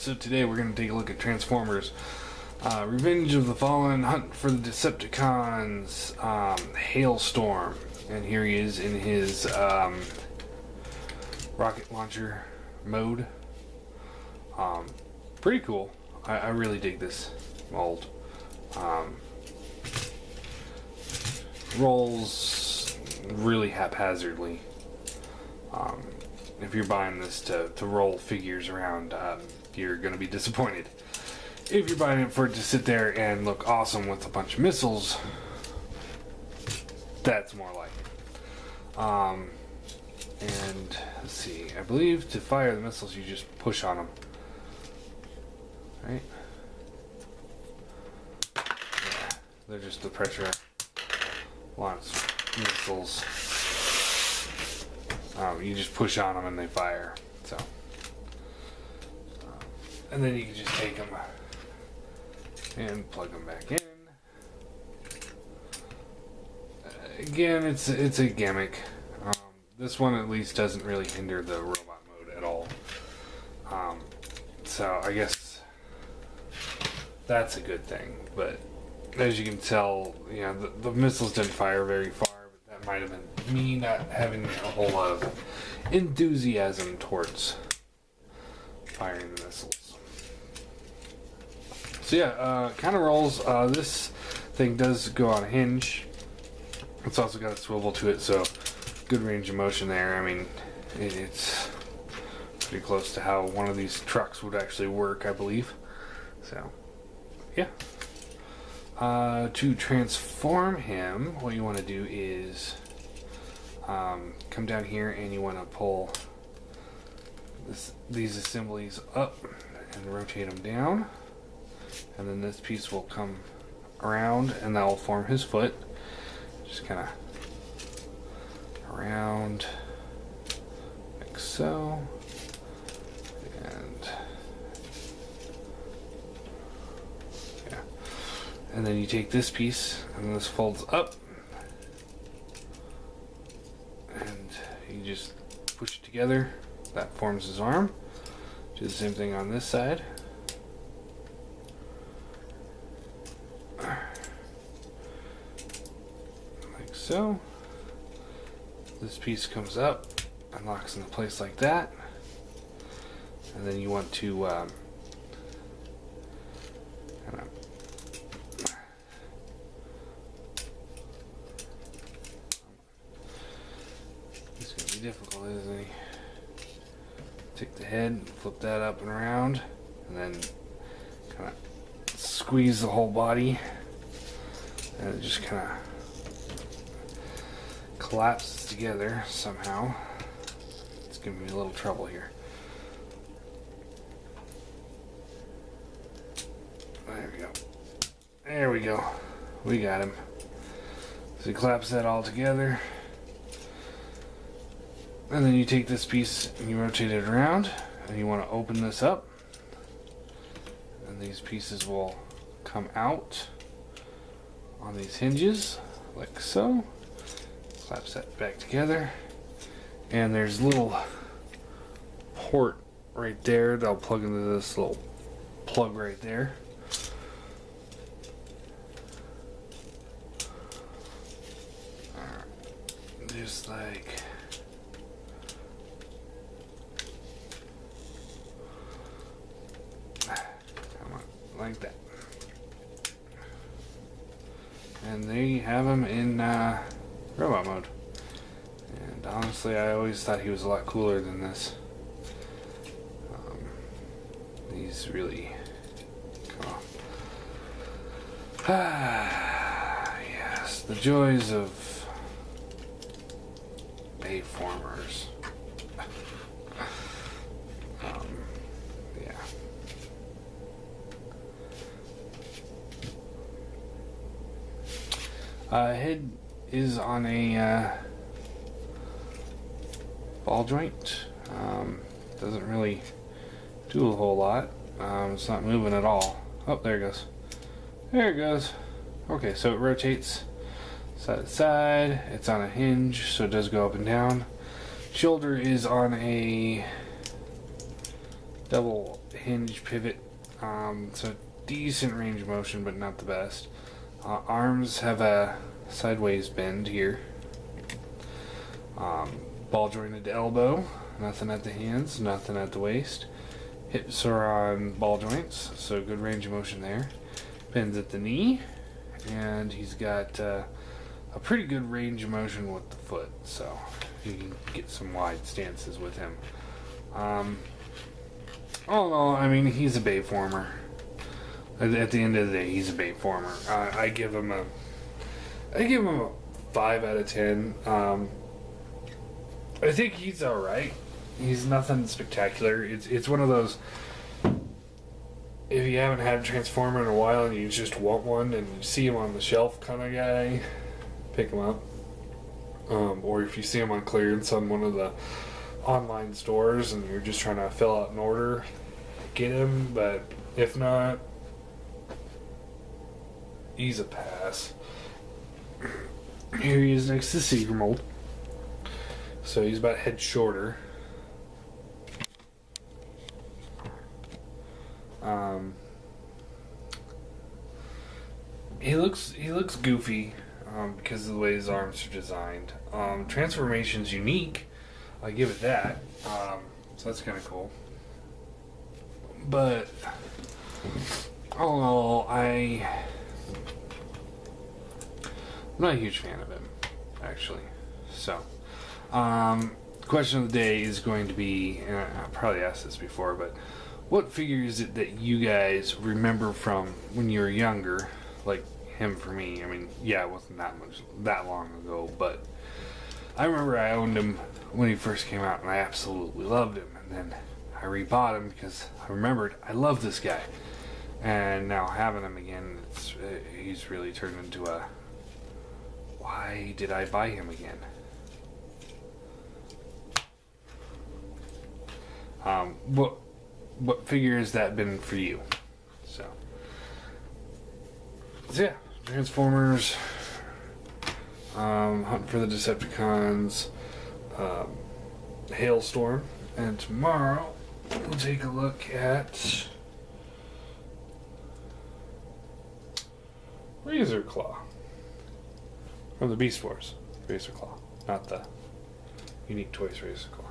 So today we're going to take a look at Transformers. Revenge of the Fallen, Hunt for the Decepticons, Hailstorm. And here he is in his rocket launcher mode. Pretty cool. I really dig this mold. Rolls really haphazardly. If you're buying this to roll figures around, you're going to be disappointed. If you're buying it for it to sit there and look awesome with a bunch of missiles, that's more like it. And let's see, I believe to fire the missiles you just push on them. Right? Yeah, they're just the pressure launch missiles. You just push on them and they fire. So, and then you can just take them and plug them back in. Again, it's a gimmick. This one at least doesn't really hinder the robot mode at all. So I guess that's a good thing. But as you can tell, you know, the missiles didn't fire very far. But that might have been me not having a whole lot of enthusiasm towards firing the missiles. So yeah, kind of rolls. This thing does go on a hinge. It's also got a swivel to it, so good range of motion there. I mean, it's pretty close to how one of these trucks would actually work, I believe. So, yeah. To transform him, what you want to do is come down here and you want to pull these assemblies up and rotate them down. And then this piece will come around and that will form his foot. Just kind of around like so. And yeah. And then you take this piece and this folds up. And you just push it together. That forms his arm. Do the same thing on this side. So, this piece comes up and locks into place like that, and then you want to it's going to be difficult, isn't he? Take the head, flip that up and around, and then kind of squeeze the whole body, and it just kind of collapses together somehow. It's giving me a little trouble here. There we go. There we go. We got him. So you collapse that all together. And then you take this piece and you rotate it around. And you want to open this up. And these pieces will come out on these hinges like so. Claps that back together, and there's a little port right there that'll plug into this little plug right there. Just like come on, like that, and there you have them in robot mode. And honestly, I always thought he was a lot cooler than this. He's really come on. Yes, the joys of Bayformers. Yeah. Head is on a ball joint. Doesn't really do a whole lot. It's not moving at all. Oh, there it goes. There it goes. Okay, so it rotates side to side. It's on a hinge, so it does go up and down. Shoulder is on a Double hinge pivot. So decent range of motion, but not the best. Arms have a sideways bend here. Ball jointed elbow. Nothing at the hands, nothing at the waist. Hips are on ball joints, so good range of motion there. Bends at the knee, and he's got a pretty good range of motion with the foot, so you can get some wide stances with him. All in all, I mean, he's a bait former. At the end of the day, he's a bait former. I give him a 5 out of 10. I think he's all right. He's nothing spectacular. It's one of those, if you haven't had a Transformer in a while and you just want one and you see him on the shelf kind of guy, pick him up. Or if you see him on clearance on one of the online stores and you're just trying to fill out an order, get him. But if not, he's a pass. Here he is next to Seeger Mold. So he's about a head shorter. He looks goofy because of the way his arms are designed. Transformation's unique, I give it that. So that's kind of cool. But all in all, I'm not a huge fan of him, actually. So, question of the day is going to be, and I probably asked this before, but what figure is it that you guys remember from when you were younger? Like him for me. I mean, yeah, it wasn't that long ago, but I remember I owned him when he first came out, and I absolutely loved him. And then I rebought him because I remembered I love this guy, and now having him again, he's really turned into a, why did I buy him again? What figure has that been for you? So yeah, Transformers, Hunting for the Decepticons, Hailstorm, and tomorrow we'll take a look at Razor Claw from the Beast Wars. Razor Claw, not the Unique Toys Razor Claw.